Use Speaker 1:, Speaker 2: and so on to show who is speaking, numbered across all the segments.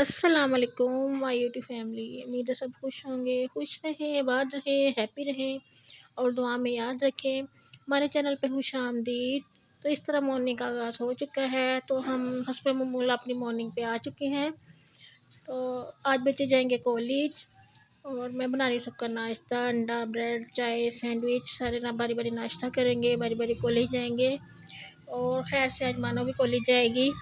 Speaker 1: अस्सलाम वालेकुम my YouTube family. उम्मीद है सब खुश होंगे, खुश रहें, आबाद रहें, हैप्पी रहें और दुआ में याद रखें। हमारे चैनल पे खुश आमदीद। तो इस तरह मॉर्निंग का आगाज़ हो चुका है, तो हम हस्बे मामूल अपनी मॉर्निंग पे आ चुके हैं। तो आज बच्चे जाएंगे कॉलेज और मैं बना रही हूँ सबका नाश्ता, अंडा, ब्रेड, चाय, सैंडविच, सारे ना बारी बारी नाश्ता करेंगे, बारी बारी कॉलेज जाएंगे। और खैर से आज मानो भी कॉलेज जाएगी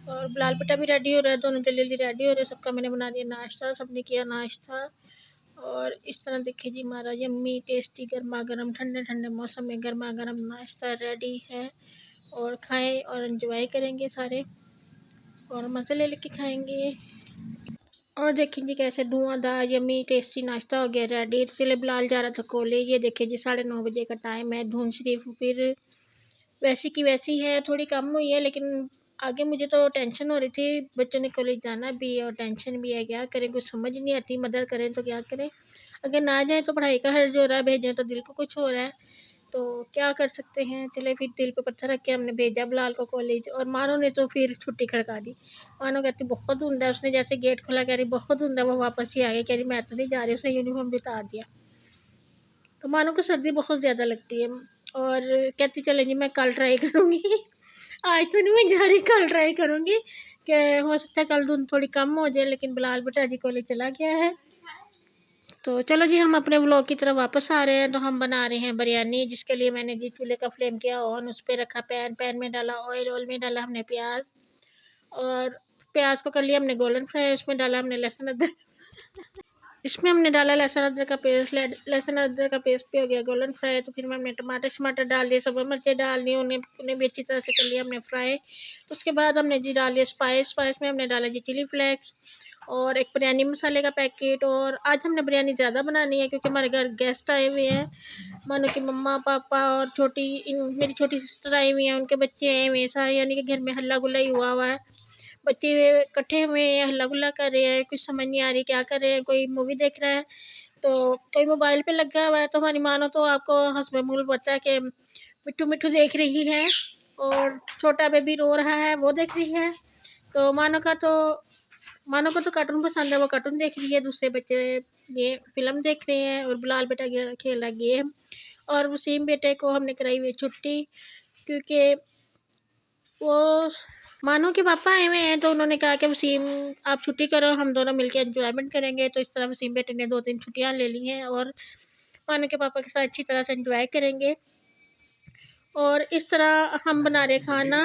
Speaker 1: और बिलाल बेटा भी रेडी हो रहा है, दोनों जल्दी जल्दी रेडी हो रहे हैं। सबका मैंने बना दिया नाश्ता, सबने किया नाश्ता। और इस तरह देखिए जी, हमारा यम्मी टेस्टी गर्मा गर्म ठंडे ठंडे मौसम में गर्मा गर्म नाश्ता रेडी है। और खाएं और एंजॉय करेंगे सारे और मज़े ले लेके खाएंगे। और देखें जी कैसे धुआंधार यम्मी टेस्टी नाश्ता हो गया रेडी। तो चले बिलाल जा रहा था कॉलेज। ये देखे जी 9:30 बजे का टाइम है। धुन शरीफ फिर वैसी की वैसी है, थोड़ी कम हुई है, लेकिन आगे मुझे तो टेंशन हो रही थी। बच्चों ने कॉलेज जाना भी है और टेंशन भी है, क्या करें कुछ समझ नहीं आती। मदद करें तो क्या करें, अगर ना जाए तो पढ़ाई का हर्ज हो रहा है, भेजें तो दिल को कुछ हो रहा है। तो क्या कर सकते हैं। चले फिर दिल पे पत्थर रख के हमने भेजा बिलाल को कॉलेज। और मानो ने तो फिर छुट्टी खड़का दी। मानो कहती बहुत धुंध है, उसने जैसे गेट खोला कह रही बहुत धुंध है, वो वापस ही आ गई, कह रही मैं तो नहीं जा रही। उसने यूनिफॉर्म भी उतार दिया। तो मानो को सर्दी बहुत ज़्यादा लगती है और कहती चले जी मैं कल ट्राई करूँगी। आज तो नहीं मैं जा रही, कल ट्राई करूँगी कि हो सकता है कल धुंध थोड़ी कम हो जाए। लेकिन बिलाल बेटा जी कॉलेज चला गया है। तो चलो जी, हम अपने व्लॉग की तरफ वापस आ रहे हैं। तो हम बना रहे हैं बिरयानी, जिसके लिए मैंने जी चूल्हे का फ्लेम किया ऑन, उस पर रखा पैन, पैन में डाला ऑयल, ऑयल में डाला हमने प्याज। और प्याज को कर लिया हमने गोल्डन फ्राई। उसमें डाला हमने लहसुन अदरक। इसमें हमने डाला लहसुन अदरक का पेस्ट। लहसुन अदरक का पेस्ट भी हो गया गोल्डन फ्राई। तो फिर हमने टमाटर शमाटर डाल दिए, सब मिर्चें डाल दी, उन्हें भी अच्छी तरह से कर लिया हमने फ्राई। उसके बाद हमने जी डाल दिया स्पाइस। स्पाइस में हमने डाला जी चिली फ्लेक्स और एक बिरयानी मसाले का पैकेट। और आज हमने बिरयानी ज़्यादा बनानी है क्योंकि हमारे घर गेस्ट आए हुए हैं। मानो कि मम्मा पापा और मेरी छोटी सिस्टर आई हुई हैं, उनके बच्चे आए हुए हैं सारे, यानी कि घर में हल्ला गुल्ला ही हुआ हुआ है। बच्चे इकट्ठे हुए हैं, हल्ला गुल्ला कर रहे हैं, कुछ समझ नहीं आ रही क्या कर रहे हैं। कोई मूवी देख रहा है तो कोई मोबाइल पे लगा हुआ है। तो हमारी मानो तो आपको हंसबे मूल पता है कि मिट्टू मिट्टू देख रही है और छोटा बेबी रो रहा है, वो देख रही है। तो मानो को तो कार्टून पसंद है, वो कार्टून देख रही है। दूसरे बच्चे ये फिल्म देख रहे हैं और बिलाल बेटा खेल रहा है गेम। और वसीम बेटे को हमने कराई हुई छुट्टी क्योंकि वो मानो के पापा आए हुए हैं। तो उन्होंने कहा कि वसीम आप छुट्टी करो, हम दोनों मिलकर एंजॉयमेंट करेंगे। तो इस तरह वसीम बेटे ने 2-3 छुट्टियां ले ली हैं और मानो के पापा के साथ अच्छी तरह से एंजॉय करेंगे। और इस तरह हम बना रहे खाना,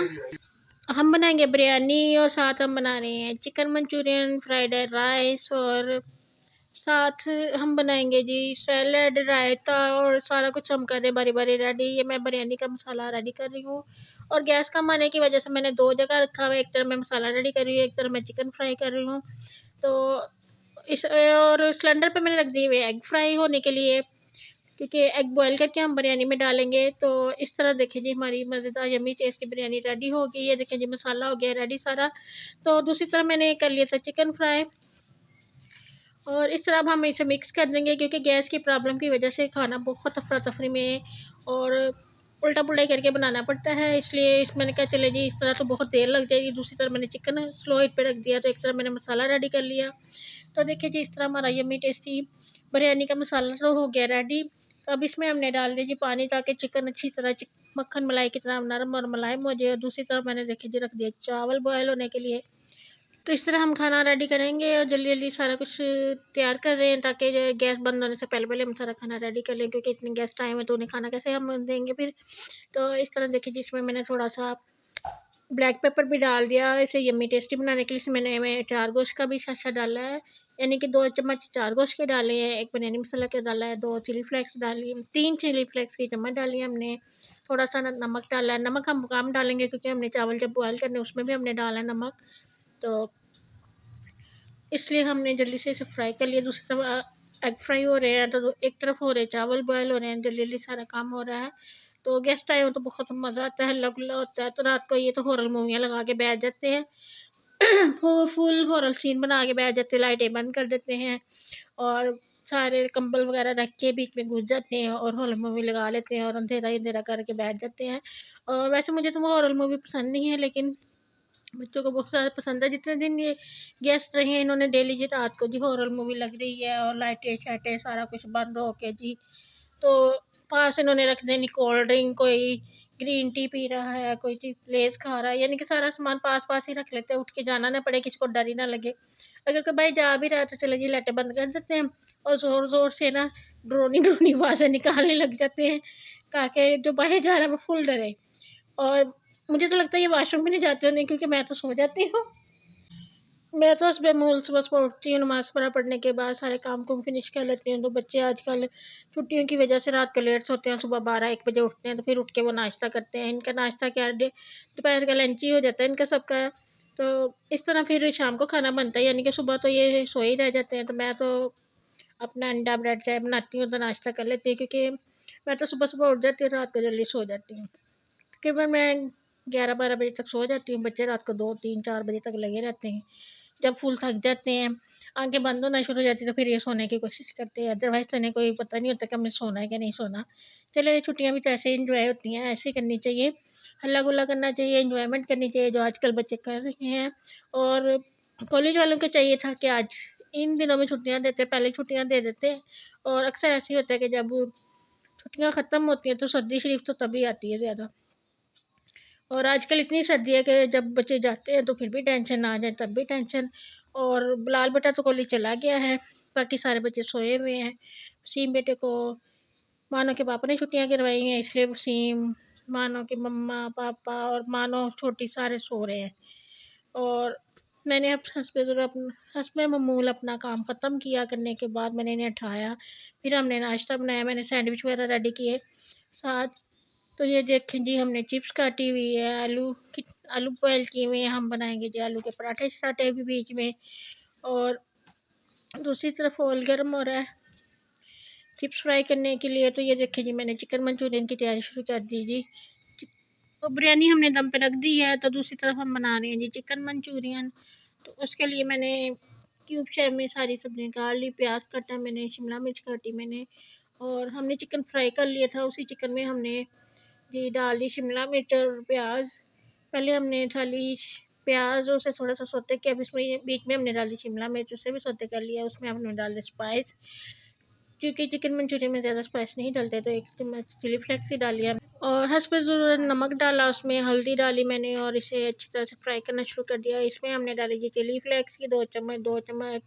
Speaker 1: हम बनाएंगे बिरयानी और साथ हम बना रहे हैं चिकन मंचूरियन, फ्राइड राइस और साथ हम बनाएंगे जी सैलड, रायता और सारा कुछ हम कर रहे हैं बारी बारी रेडी। ये मैं बिरयानी का मसाला रेडी कर रही हूँ और गैस कम आने की वजह से मैंने 2 जगह रखा हुआ है। एक तरफ मैं मसाला रेडी कर रही हूँ, एक तरफ मैं चिकन फ्राई कर रही हूँ। तो इस और सिलेंडर पे मैंने रख दिए हुए एग फ्राई होने के लिए, क्योंकि एग बॉयल करके हम बिरयानी में डालेंगे। तो इस तरह देखिए जी हमारी मज़ेदार यम्मी टेस्टी बिरयानी रेडी हो गई। ये देखिए जी मसाला हो गया रेडी सारा। तो दूसरी तरफ मैंने कर लिया था चिकन फ्राई और इस तरह अब हम इसे मिक्स कर देंगे क्योंकि गैस की प्रॉब्लम की वजह से खाना बहुत अफरा तफरी में और उल्टा पुल्टा करके बनाना पड़ता है। इसलिए मैंने कहा चले जी इस तरह तो बहुत देर लग जाएगी। दूसरी तरफ मैंने चिकन स्लो हीट पे रख दिया, तो एक तरफ मैंने मसाला रेडी कर लिया। तो देखिए जी इस तरह हमारा यम्मी टेस्टी बिरयानी का मसाला तो हो गया रेडी। अब इसमें हमने डाल दिया जी पानी ताकि चिकन अच्छी तरह मक्खन मलाई की तरह नरम और मुलायम हो जाए। और दूसरी तरफ मैंने देखिए जी रख दिया चावल बॉयल होने के लिए। तो इस तरह हम खाना रेडी करेंगे और जल्दी जल्दी सारा कुछ तैयार कर रहे हैं ताकि गैस बंद होने से पहले पहले हम सारा खाना रेडी कर लें, क्योंकि इतने गेस्ट आए हैं तो उन्हें खाना कैसे हम देंगे फिर। तो इस तरह देखिए जिसमें मैंने थोड़ा सा ब्लैक पेपर भी डाल दिया इसे यम्मी टेस्टी बनाने के लिए। इसमें मैं 4 गोश्त का भी शाशा डाला है, यानी कि 2 चम्मच 4 गोश्त के डाले हैं, 1 बिरयानी मसाला के डाला है, 2 चिली फ्लेक्स डाली, 3 चिली फ्लेक्स की चम्मच डाली है हमने। थोड़ा सा नमक डाला है, नमक हम कम डालेंगे क्योंकि हमने चावल जब बॉयल करने उसमें भी हमने डाला है नमक। तो इसलिए हमने जल्दी से इसे फ्राई कर लिया। दूसरी तरफ एग फ्राई हो रहे हैं, तो एक तरफ हो रहे चावल बॉयल हो रहे हैं, जल्दी जल्दी सारा काम हो रहा है। तो गेस्ट आए हो तो बहुत मज़ा आता है, हल्ला गुल्ला होता है। तो रात को ये तो हॉरर मूवियाँ लगा के बैठ जाते हैं। फुल हॉरर सीन बना के बैठ जाते हैं, लाइटें बंद कर देते हैं और सारे कंबल वगैरह रख के बीच में घुस जाते हैं और हॉरर मूवी लगा लेते हैं और अंधेरा ही अंधेरा करके बैठ जाते हैं। और वैसे मुझे तो वो हॉरर मूवी पसंद नहीं है, लेकिन बच्चों को बहुत ज़्यादा पसंद है। जितने दिन ये गेस्ट रहे हैं इन्होंने डेली जी रात को जी हॉरर मूवी लग रही है और लाइटें शाइटें सारा कुछ बंद हो के जी, तो पास इन्होंने रख देनी कोल्ड ड्रिंक, कोई ग्रीन टी पी रहा है, कोई चीज़ लेज़ खा रहा है, यानी कि सारा सामान पास-पास ही रख लेते हैं, उठ के जाना ना पड़े, किसी को डर ही ना लगे। अगर कोई भाई जा भी रहा है तो चलो जी लाइटें बंद कर देते हैं और ज़ोर-ज़ोर से ना ड्रोनी-ड्रोनी आवाज़ें निकालने लग जाते हैं, ताकि जो बाहर जा रहा है वो फुल डरे। और मुझे तो लगता है ये वॉशरूम भी नहीं जाते होंगे क्योंकि मैं तो सो जाती हूँ। मैं तो सुबह सुबह उठती हूँ, नमाज़ वगैरह पढ़ने के बाद सारे काम-कुम फिनिश कर लेती हूँ, तो बच्चे आजकल छुट्टियों की वजह से रात को लेट सोते हैं, सुबह 12-1 बजे उठते हैं, तो फिर उठ के वो नाश्ता करते हैं। इनका नाश्ता क्या दोपहर का लंच ही हो जाता है इनका सबका। तो इस तरह फिर शाम को खाना बनता है, यानी कि सुबह तो ये सोए ही रह जाते हैं, तो मैं तो अपना अंडा ब्रेड चाय बनाती हूँ, तो नाश्ता कर लेती हूँ क्योंकि मैं तो सुबह-सुबह उठ जाती हूँ, रात को जल्दी सो जाती हूँ। तकरीबन मैं 11-12 बजे तक सो जाती हूँ, बच्चे रात को 2-3-4 बजे तक लगे रहते हैं। जब फुल थक जाते हैं, आँखें बंद होना शुरू हो जाती है, तो फिर ये सोने की कोशिश करते हैं, अदरवाइज़ तो इन्हें कोई पता नहीं होता कि हमने सोना है कि नहीं सोना। चलो ये छुट्टियाँ भी तो ऐसे ही एन्जॉय होती हैं, ऐसे ही करनी चाहिए। हल्ला-गुल्ला करना चाहिए, एन्जॉयमेंट करनी चाहिए, जो आजकल बच्चे कर रहे हैं। और कॉलेज वालों को चाहिए था कि आज इन दिनों में छुट्टियाँ देते, पहले छुट्टियाँ दे देते। और अक्सर ऐसे ही होता है कि जब छुट्टियाँ ख़त्म होती हैं, तो सर्दी शरीफ तो तभी आती है ज़्यादा। और आजकल इतनी सर्दी है कि जब बच्चे जाते हैं तो फिर भी टेंशन, ना जाए तब भी टेंशन। और बिलाल बेटा तो कॉलेज चला गया है, बाकी सारे बच्चे सोए हुए हैं। वसीम बेटे को मानो के पापा ने छुट्टियाँ करवाई हैं, इसलिए वसीम, मानो के मम्मा, पापा और मानो छोटी सारे सो रहे हैं। और मैंने अब हस्बे मामूल अपना काम ख़त्म किया करने के बाद मैंने इन्हें उठाया, फिर हमने नाश्ता बनाया, मैंने सैंडविच वगैरह रेडी किए साथ। तो ये देखें जी हमने चिप्स काटी हुई है, आलू बॉयल किए हुए हैं, हम बनाएँगे जी आलू के पराठे-शराठे भी बीच में। और दूसरी तरफ ऑयल गर्म हो रहा है चिप्स फ्राई करने के लिए। तो ये देखिए जी मैंने चिकन मंचूरियन की तैयारी शुरू कर दी जी। तो बिरयानी हमने दम पे रख दी है, तो दूसरी तरफ हम बना रहे हैं जी चिकन मंचूरियन। तो उसके लिए मैंने क्यूब शेप में सारी सब्जियाँ काट ली, प्याज काटा मैंने, शिमला मिर्च काटी मैंने। और हमने चिकन फ्राई कर लिया था, उसी चिकन में हमने जी डाल दी शिमला मिर्च और प्याज। पहले हमने डाली प्याज और उसे थोड़ा-सा सौते किया, अब इसमें बीच में हमने डाल दी शिमला मिर्च, उसे भी सौते कर लिया, उसमें हमने डाल दी स्पाइस। क्योंकि चिकन मंचूरियन में ज़्यादा स्पाइस नहीं डलते, तो 1 चम्मच चिली फ्लेक्स ही डाल लिया और हस्ब ज़रूरत नमक डाला, उसमें हल्दी डाली मैंने और इसे अच्छी तरह से फ्राई करना शुरू कर दिया। इसमें हमने डाली जी चिली फ्लेक्स की 2 चम्मच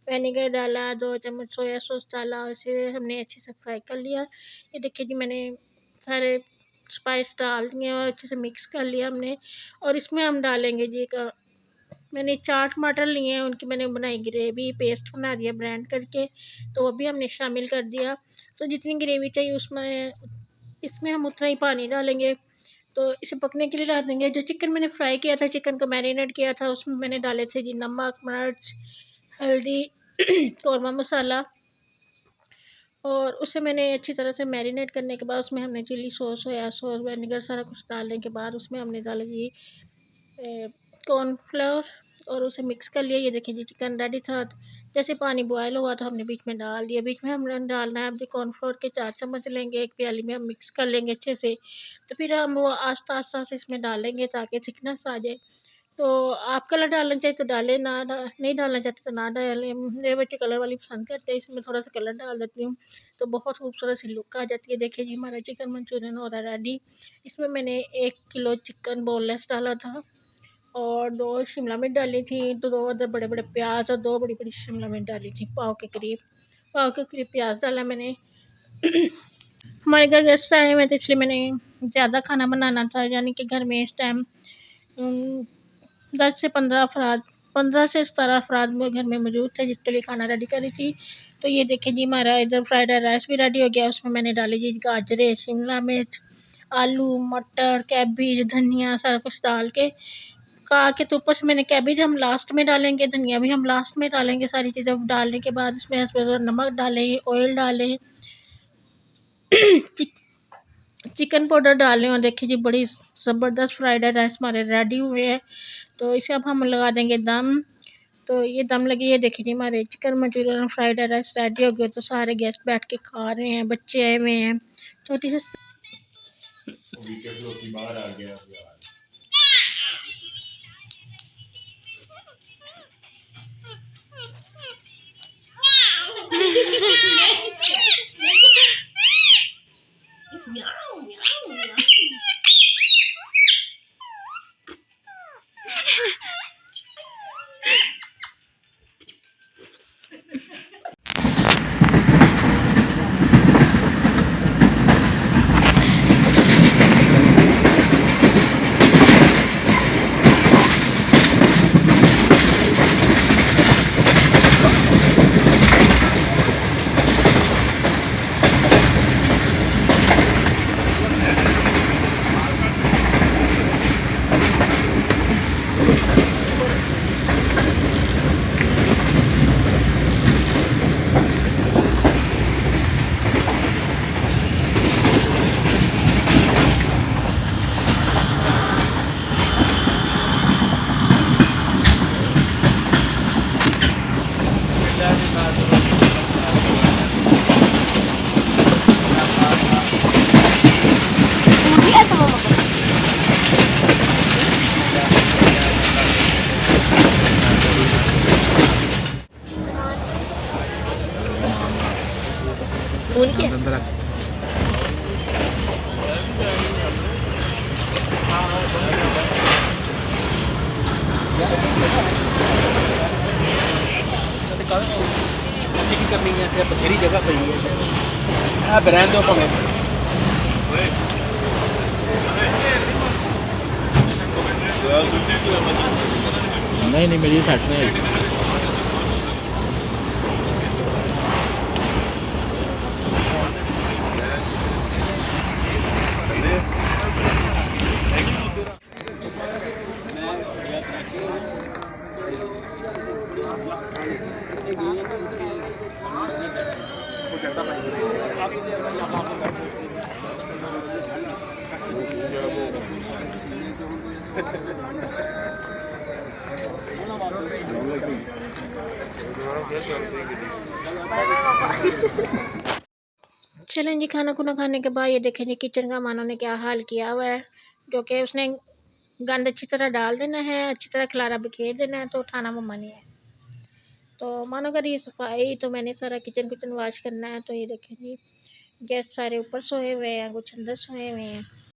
Speaker 1: विनेगर डाला, 2 चम्मच सोया सॉस डाला, इसे हमने अच्छे से फ्राई कर लिया। ये देखिए जी मैंने सारे स्पाइस डाल दिए और अच्छे से मिक्स कर लिया हमने। और इसमें हम डालेंगे जी मैंने 4 टमाटर लिए हैं, उनकी मैंने बनाई ग्रेवी, पेस्ट बना दिया ब्लेंड करके, तो वो भी हमने शामिल कर दिया। तो जितनी ग्रेवी चाहिए उसमें इसमें हम उतना ही पानी डालेंगे, तो इसे पकने के लिए डाल देंगे। जो चिकन मैंने फ्राई किया था, चिकन को मैरिनेट किया था, उसमें मैंने डाले थे जी नमक, मिर्च, हल्दी, कौरमा मसाला। और उसे मैंने अच्छी तरह से मैरिनेट करने के बाद उसमें हमने chilli sauce, soya sauce, vinegar सारा कुछ डालने के बाद उसमें हमने डाला जी कॉर्नफ्लोर और उसे मिक्स कर लिया। ये देखिए जी चिकन रेडी था। जैसे पानी बॉयल हुआ तो हमने बीच में डाल दिया, बीच में हमने डालना है। अब कॉर्नफ्लोर के 4 चम्मच लेंगे, एक प्याली में हम मिक्स कर लेंगे अच्छे से। तो फिर हम वो आस्ता-आस्ता से इसमें डालेंगे ताकि थिकनेस आ जाए। तो आप कलर डालना चाहें तो डालें, नहीं डालना चाहते तो ना डालें। मेरे बच्चे कलर वाली पसंद करते हैं, इसमें थोड़ा-सा कलर डाल देती हूँ, तो बहुत खूबसूरत सी लुक आ जाती है। देखिए जी हमारा चिकन मंचूरियन हो रहा है रेडी। इसमें मैंने 1 किलो चिकन बोनलेस डाला था और 2 शिमला मिर्च डाली थी, तो 2 अदर बड़े-बड़े प्याज़ और 2 बड़ी-बड़ी शिमला मिर्च डाली थी, पाव के करीब प्याज़ डाला मैंने। हमारे घर गेस्ट आए हुए थे इसलिए मैंने ज़्यादा खाना बनाना था, यानी कि घर में इस टाइम 10 से 15 अफराद 15 से 17 अफराद मेरे घर में मौजूद थे जिसके लिए खाना रेडी करी थी। तो ये देखिए जी हमारा इधर फ्राइड राइस भी रेडी हो गया, उसमें मैंने डाली जी गाजरें, शिमला मिर्च, आलू, मटर, कैबेज, धनिया सारा कुछ डाल के पका के। तो ऊपर से मैंने कैबेज हम लास्ट में डालेंगे, धनिया भी हम लास्ट में डालेंगे। सारी चीज़ें डालने के बाद इसमें नमक डालें, ऑयल डालें, चिकन पाउडर डालें और देखिए जी बड़ी ज़बरदस्त फ्राइड राइस हमारे रेडी हुए हैं। तो इसे अब हम लगा देंगे दम। तो ये दम लगी है, देखिए जी हमारे चिकन मंचूरियन और फ्राइड राइस रेडी हो गए। तो सारे गेस्ट बैठ के खा रहे हैं, बच्चे आए हुए हैं, छोटी सी फोन किया
Speaker 2: अंदर करनी है बथेरी जगह पई है ब्रांड दो भावें नहीं मेरी सेट नहीं
Speaker 1: चलें जी, खाना खुना खाने के बाद ये देखें जी किचन का मानो ने क्या हाल किया हुआ है। जो कि उसने गंद अच्छी तरह डाल देना है, अच्छी तरह खलारा बिखेर देना है, तो उठाना मम्मा नहीं है। तो मानो अगर ये सफाई तो मैंने सारा किचन किचन वॉश करना है। तो ये देखें जी गेस्ट सारे ऊपर सोए हुए हैं, कुछ अंदर सोए हुए हैं।